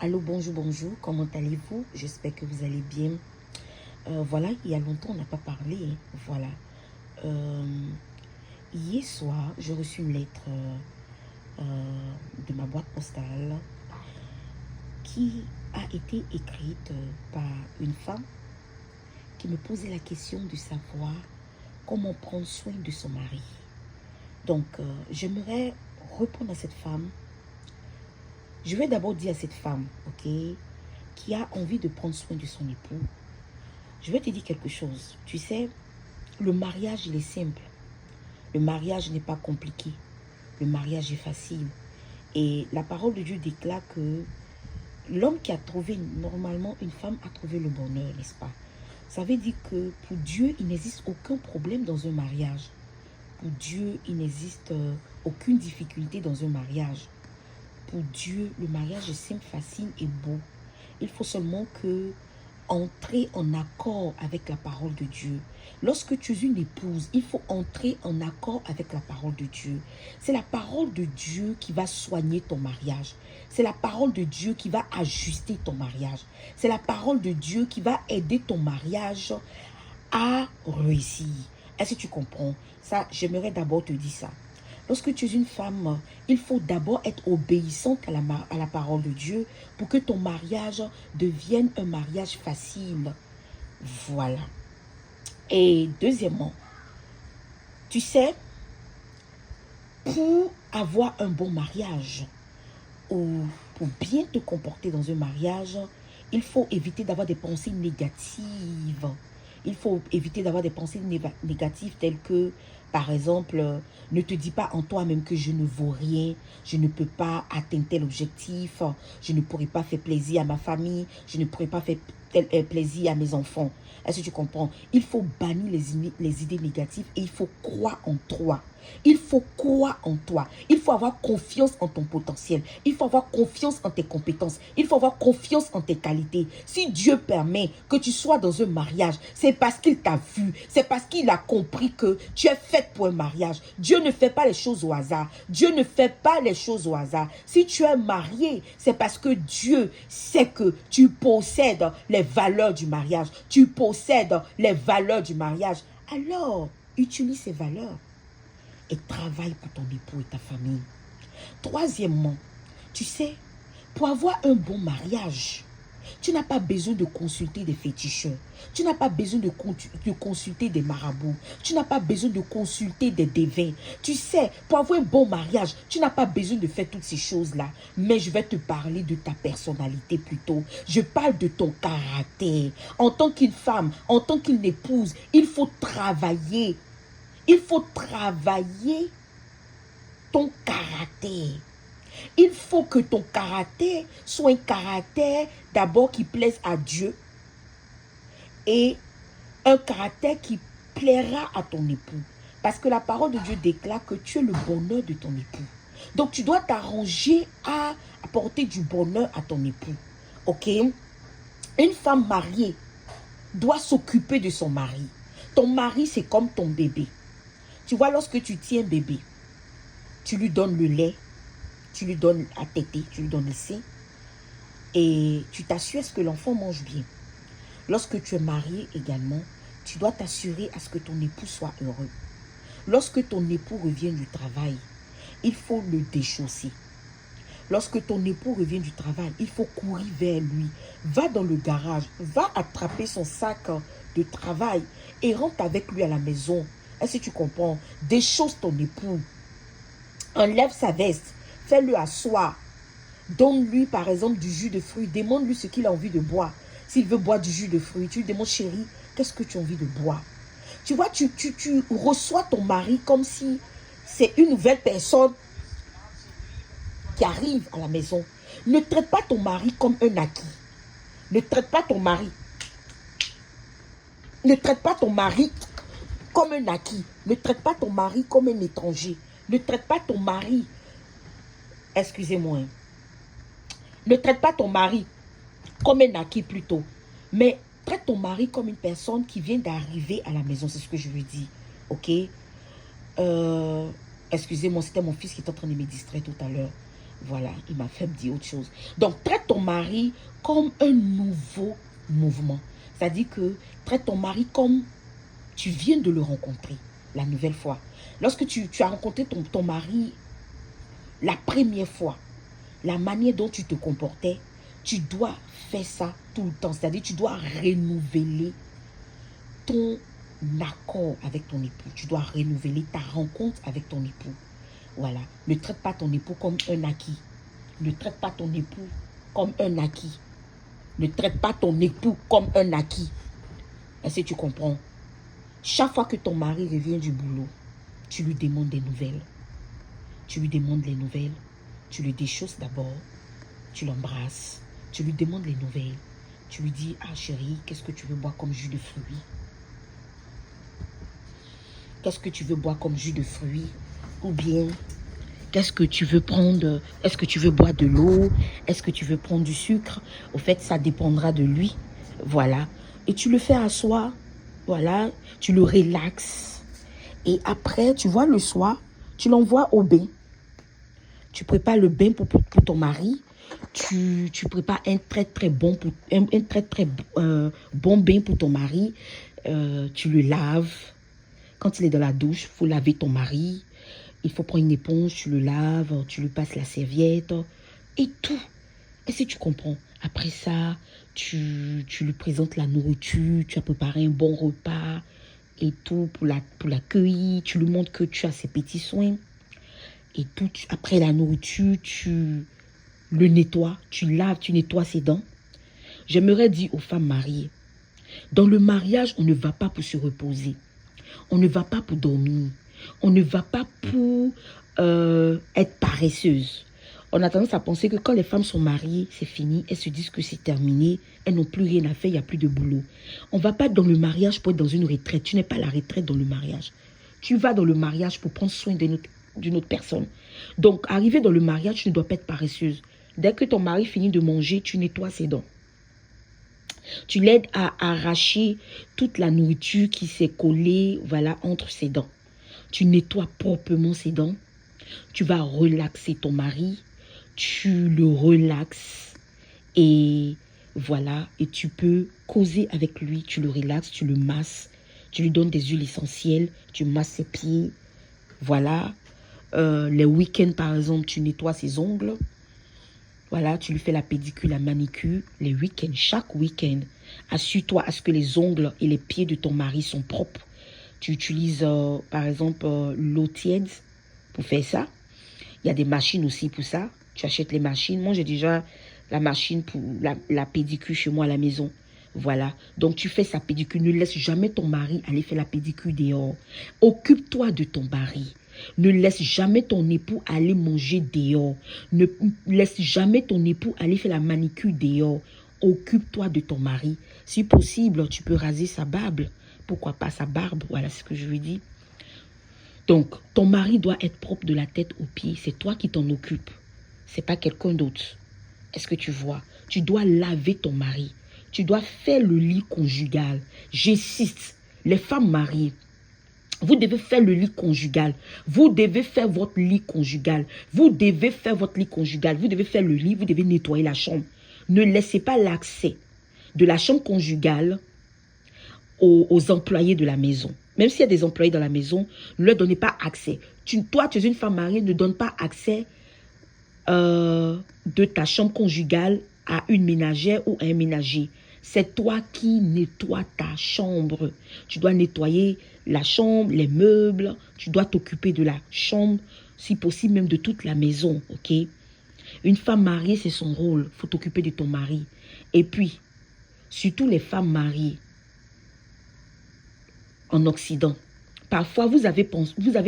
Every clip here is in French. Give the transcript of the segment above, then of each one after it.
Allô, bonjour, bonjour, comment allez-vous? J'espère que vous allez bien. Voilà, il y a longtemps, on n'a pas parlé. Voilà. Euh, Hier soir, j'ai reçu une lettre de ma boîte postale qui a été écrite par une femme qui me posait la question de savoir comment prendre soin de son mari. Donc, j'aimerais répondre à cette femme. Je vais d'abord dire à cette femme, ok, qui a envie de prendre soin de son époux. Je vais te dire quelque chose. Tu sais, le mariage, il est simple. Le mariage n'est pas compliqué. Le mariage est facile. Et la parole de Dieu déclare que l'homme qui a trouvé, normalement, une femme a trouvé le bonheur, n'est-ce pas? Ça veut dire que pour Dieu, il n'existe aucun problème dans un mariage. Pour Dieu, il n'existe aucune difficulté dans un mariage. Pour Dieu, le mariage est simple, facile et beau. Il faut seulement que entrer en accord avec la parole de Dieu. Lorsque tu es une épouse, il faut entrer en accord avec la parole de Dieu. C'est la parole de Dieu qui va soigner ton mariage. C'est la parole de Dieu qui va ajuster ton mariage. C'est la parole de Dieu qui va aider ton mariage à réussir. Est-ce que tu comprends? Ça, j'aimerais d'abord te dire ça. Lorsque tu es une femme, il faut d'abord être obéissante à la parole de Dieu pour que ton mariage devienne un mariage facile. Voilà. Et deuxièmement, tu sais, pour avoir un bon mariage ou pour bien te comporter dans un mariage, il faut éviter d'avoir des pensées négatives. Il faut éviter d'avoir des pensées négatives telles que, par exemple, ne te dis pas en toi-même que je ne vaux rien, je ne peux pas atteindre tel objectif, je ne pourrai pas faire plaisir à ma famille, je ne pourrai pas faire tel plaisir à mes enfants. Est-ce que tu comprends? Il faut bannir les idées négatives et il faut croire en toi. Il faut croire en toi. Il faut avoir confiance en ton potentiel. Il faut avoir confiance en tes compétences. Il faut avoir confiance en tes qualités. Si Dieu permet que tu sois dans un mariage, c'est parce qu'il t'a vu. C'est parce qu'il a compris que tu es faite pour un mariage. Dieu ne fait pas les choses au hasard. Dieu ne fait pas les choses au hasard. Si tu es marié, c'est parce que Dieu sait que tu possèdes les valeurs du mariage. Tu possèdes les valeurs du mariage. Alors, utilise ces valeurs et travaille pour ton époux et ta famille. Troisièmement, tu sais, pour avoir un bon mariage, tu n'as pas besoin de consulter des féticheurs. Tu n'as pas besoin de consulter des marabouts. Tu n'as pas besoin de consulter des devins. Tu sais, pour avoir un bon mariage, tu n'as pas besoin de faire toutes ces choses-là. Mais je vais te parler de ta personnalité plutôt. Je parle de ton caractère. En tant qu'une femme, en tant qu'une épouse, il faut travailler. Il faut travailler ton caractère. Il faut que ton caractère soit un caractère d'abord qui plaise à Dieu et un caractère qui plaira à ton époux. Parce que la parole de Dieu déclare que tu es le bonheur de ton époux. Donc tu dois t'arranger à apporter du bonheur à ton époux. Ok? Une femme mariée doit s'occuper de son mari. Ton mari, c'est comme ton bébé. Tu vois, lorsque tu tiens un bébé, tu lui donnes le lait, tu lui donnes à téter, tu lui donnes le sein et tu t'assures à ce que l'enfant mange bien. Lorsque tu es marié également, tu dois t'assurer à ce que ton époux soit heureux. Lorsque ton époux revient du travail, il faut le déchausser. Lorsque ton époux revient du travail, il faut courir vers lui. Va dans le garage, va attraper son sac de travail et rentre avec lui à la maison. Est-ce que tu comprends? Déchausse ton époux. Enlève sa veste. Fais-le asseoir. Donne-lui par exemple du jus de fruits. Demande-lui ce qu'il a envie de boire. S'il veut boire du jus de fruits, tu lui demandes, chérie, qu'est-ce que tu as envie de boire? Tu vois, tu reçois ton mari comme si c'est une nouvelle personne qui arrive à la maison. Ne traite pas ton mari comme un acquis. Ne traite pas ton mari. Ne traite pas ton mari comme un acquis. Ne traite pas ton mari comme un étranger. Ne traite pas ton mari. Excusez-moi. Ne traite pas ton mari comme un acquis plutôt. Mais traite ton mari comme une personne qui vient d'arriver à la maison. C'est ce que je veux dire. Ok? Excusez-moi, c'était mon fils qui est en train de me distraire tout à l'heure. Voilà, il m'a fait dire autre chose. Donc, traite ton mari comme un nouveau mouvement. C'est-à-dire que traite ton mari comme tu viens de le rencontrer la nouvelle fois. Lorsque tu as rencontré ton mari la première fois, la manière dont tu te comportais, tu dois faire ça tout le temps. C'est-à-dire tu dois renouveler ton accord avec ton époux. Tu dois renouveler ta rencontre avec ton époux. Voilà. Ne traite pas ton époux comme un acquis. Ne traite pas ton époux comme un acquis. Ne traite pas ton époux comme un acquis. Est-ce que tu comprends? Chaque fois que ton mari revient du boulot, tu lui demandes des nouvelles. Tu lui demandes les nouvelles. Tu le déchausses d'abord. Tu l'embrasses. Tu lui demandes les nouvelles. Tu lui dis, ah chérie, qu'est-ce que tu veux boire comme jus de fruits? Qu'est-ce que tu veux boire comme jus de fruits? Ou bien, qu'est-ce que tu veux prendre? Est-ce que tu veux boire de l'eau? Est-ce que tu veux prendre du sucre? Au fait, ça dépendra de lui. Voilà. Et tu le fais asseoir. Voilà. Tu le relaxes. Et après, tu vois, le soir, tu l'envoies au bain. Tu prépares le bain pour ton mari. Tu prépares un très bon, bon bain pour ton mari. Tu le laves. Quand il est dans la douche, il faut laver ton mari. Il faut prendre une éponge, tu le laves, tu lui passes la serviette et tout. Est-ce que tu comprends? Après ça, tu lui présentes la nourriture, tu as préparé un bon repas et tout pour l'accueillir. Tu lui montres que tu as ses petits soins. Et tout, après la nourriture, tu le nettoies, tu laves, tu nettoies ses dents. J'aimerais dire aux femmes mariées, dans le mariage, on ne va pas pour se reposer. On ne va pas pour dormir. On ne va pas pour être paresseuse. On a tendance à penser que quand les femmes sont mariées, c'est fini. Elles se disent que c'est terminé. Elles n'ont plus rien à faire, il n'y a plus de boulot. On ne va pas dans le mariage pour être dans une retraite. Tu n'es pas la retraite dans le mariage. Tu vas dans le mariage pour prendre soin d'une autre personne. Donc, arriver dans le mariage, tu ne dois pas être paresseuse. Dès que ton mari finit de manger, tu nettoies ses dents. Tu l'aides à arracher toute la nourriture qui s'est collée, voilà, entre ses dents. Tu nettoies proprement ses dents. Tu vas relaxer ton mari. Tu le relaxes. Et voilà, et tu peux causer avec lui. Tu le relaxes, tu le masses. Tu lui donnes des huiles essentielles. Tu masses ses pieds. Voilà. Les week-ends, par exemple, tu nettoies ses ongles. Voilà, tu lui fais la pédicure, la manicure, les week-ends, chaque week-end. Assure-toi à ce que les ongles et les pieds de ton mari sont propres. Tu utilises, par exemple, l'eau tiède pour faire ça. Il y a des machines aussi pour ça. Tu achètes les machines. Moi, j'ai déjà la machine pour la pédicure chez moi à la maison. Voilà. Donc, tu fais sa pédicure. Ne laisse jamais ton mari aller faire la pédicure dehors. Occupe-toi de ton mari. Ne laisse jamais ton époux aller manger dehors. Ne laisse jamais ton époux aller faire la manicure dehors. Occupe-toi de ton mari. Si possible, tu peux raser sa barbe. Pourquoi pas sa barbe? Voilà ce que je lui dis. Donc, ton mari doit être propre de la tête aux pieds. C'est toi qui t'en occupes. C'est pas quelqu'un d'autre. Est-ce que tu vois? Tu dois laver ton mari. Tu dois faire le lit conjugal. J'insiste, les femmes mariées, vous devez faire le lit conjugal. Vous devez faire votre lit conjugal. Vous devez faire votre lit conjugal. Vous devez faire le lit. Vous devez nettoyer la chambre. Ne laissez pas l'accès de la chambre conjugale aux employés de la maison. Même s'il y a des employés dans la maison, ne leur donnez pas accès. Toi, tu es une femme mariée, ne donne pas accès de ta chambre conjugale à une ménagère ou à un ménager. C'est toi qui nettoies ta chambre. Tu dois nettoyer la chambre, les meubles. Tu dois t'occuper de la chambre, si possible même de toute la maison, ok? Une femme mariée, c'est son rôle. Il faut t'occuper de ton mari. Et puis, surtout les femmes mariées en Occident, parfois vous avez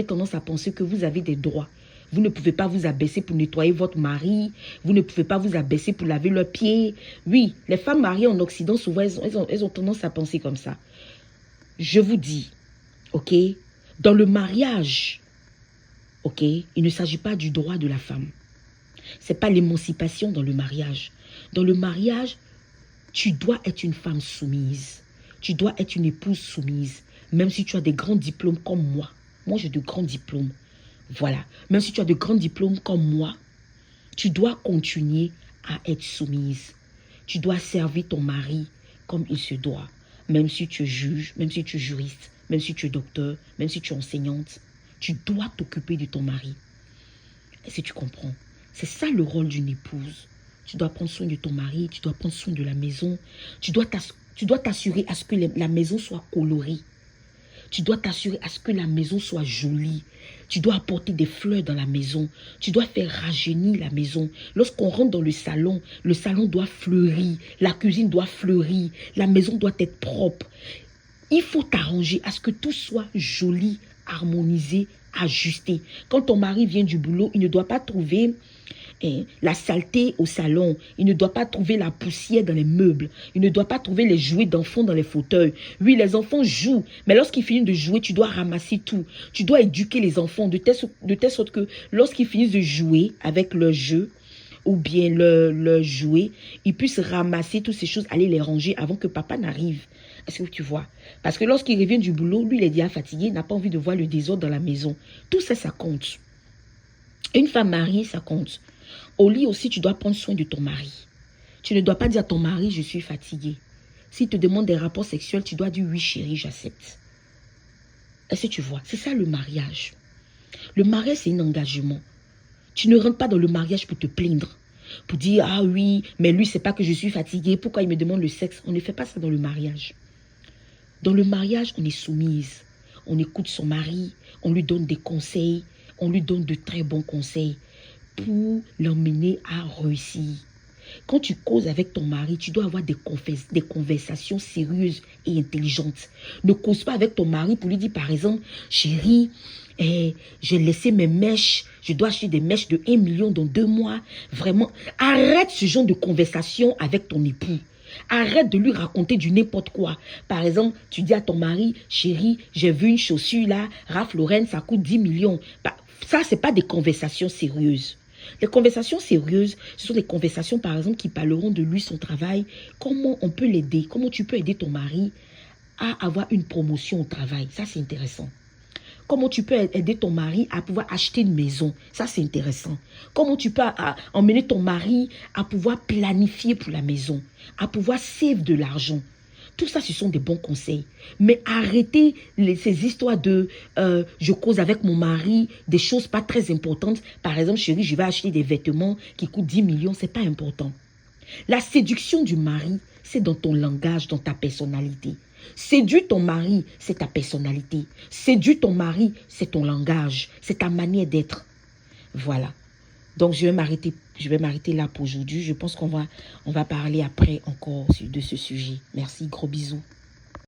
tendance à penser que vous avez des droits. Vous ne pouvez pas vous abaisser pour nettoyer votre mari. Vous ne pouvez pas vous abaisser pour laver leurs pieds. Oui, les femmes mariées en Occident, souvent, elles ont tendance à penser comme ça. Je vous dis, ok, dans le mariage, ok, il ne s'agit pas du droit de la femme. Ce n'est pas l'émancipation dans le mariage. Dans le mariage, tu dois être une femme soumise. Tu dois être une épouse soumise. Même si tu as des grands diplômes comme moi. Moi, j'ai de grands diplômes. Voilà. Même si tu as de grands diplômes comme moi, Tu dois continuer à être soumise. Tu dois servir ton mari comme il se doit. Même si tu es juge, même si tu es juriste, même si tu es docteur, même si tu es enseignante. Tu dois t'occuper de ton mari. Est-ce que tu comprends? C'est ça le rôle d'une épouse. Tu dois prendre soin de ton mari, tu dois prendre soin de la maison. Tu dois t'assurer à ce que la maison soit colorée. Tu dois t'assurer à ce que la maison soit jolie. Tu dois apporter des fleurs dans la maison. Tu dois faire rajeunir la maison. Lorsqu'on rentre dans le salon doit fleurir. La cuisine doit fleurir. La maison doit être propre. Il faut t'arranger à ce que tout soit joli, harmonisé, ajusté. Quand ton mari vient du boulot, il ne doit pas trouver la saleté au salon. Il ne doit pas trouver la poussière dans les meubles. Il ne doit pas trouver les jouets d'enfants dans les fauteuils. Oui, les enfants jouent, mais lorsqu'ils finissent de jouer, tu dois ramasser tout. Tu dois éduquer les enfants de telle sorte que lorsqu'ils finissent de jouer avec leur jeu ou bien leur jouet, ils puissent ramasser toutes ces choses, aller les ranger avant que papa n'arrive. Est-ce que tu vois? Parce que lorsqu'il revient du boulot, lui, il est déjà fatigué, il n'a pas envie de voir le désordre dans la maison. Tout ça, ça compte. Une femme mariée, ça compte. Au lit aussi, tu dois prendre soin de ton mari. Tu ne dois pas dire à ton mari, je suis fatigué. S'il te demande des rapports sexuels, tu dois dire, oui chérie, j'accepte. Est-ce que tu vois? C'est ça le mariage. Le mariage, c'est un engagement. Tu ne rentres pas dans le mariage pour te plaindre. Pour dire, ah oui, mais lui, c'est pas que je suis fatigué. Pourquoi il me demande le sexe? On ne fait pas ça dans le mariage. Dans le mariage, on est soumise. On écoute son mari. On lui donne des conseils. On lui donne de très bons conseils pour l'emmener à réussir. Quand tu causes avec ton mari, tu dois avoir des conversations sérieuses et intelligentes. Ne cause pas avec ton mari pour lui dire, par exemple, chérie, j'ai laissé mes mèches, je dois acheter des mèches de 1 million dans 2 mois. Vraiment, arrête ce genre de conversation avec ton époux. Arrête de lui raconter du n'importe quoi. Par exemple, tu dis à ton mari, chérie, j'ai vu une chaussure là, Ralph Lauren, ça coûte 10 millions. Ça, ce n'est pas des conversations sérieuses. Les conversations sérieuses, ce sont des conversations, par exemple, qui parleront de lui, son travail, comment on peut l'aider, comment tu peux aider ton mari à avoir une promotion au travail. Ça, c'est intéressant. Comment tu peux aider ton mari à pouvoir acheter une maison. Ça, c'est intéressant. Comment tu peux emmener ton mari à pouvoir planifier pour la maison, à pouvoir save de l'argent. Tout ça, ce sont des bons conseils. Mais arrêtez ces histoires de je cause avec mon mari, des choses pas très importantes. Par exemple, chérie, je vais acheter des vêtements qui coûtent 10 millions. Ce n'est pas important. La séduction du mari, c'est dans ton langage, dans ta personnalité. Séduire ton mari, c'est ta personnalité. Séduire ton mari, c'est ton langage, c'est ta manière d'être. Voilà. Donc, je vais m'arrêter là pour aujourd'hui. Je pense qu'on va parler après encore de ce sujet. Merci, gros bisous.